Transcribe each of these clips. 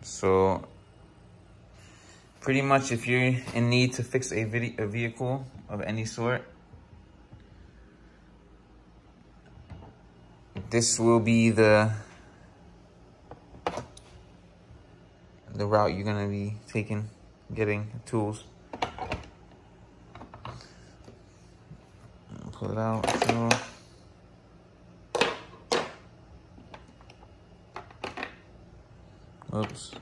So pretty much if you're in need to fix a vehicle of any sort, this will be the route you're gonna be taking, getting tools. Pull it out. So oops.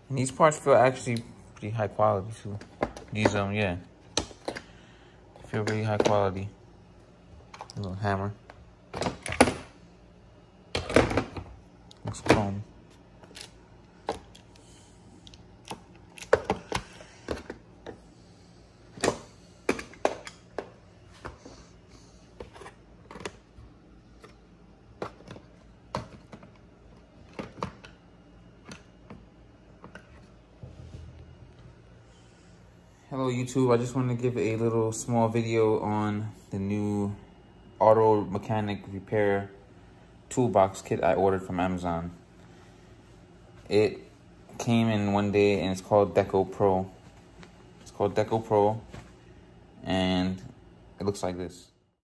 And these parts feel actually pretty high quality too. These yeah, feel really high quality. A little hammer. Looks chrome. Hello YouTube, I just wanted to give a little small video on the new auto mechanic repair toolbox kit I ordered from Amazon. It came in one day and it's called DeKo Pro. It's called DeKo Pro and it looks like this.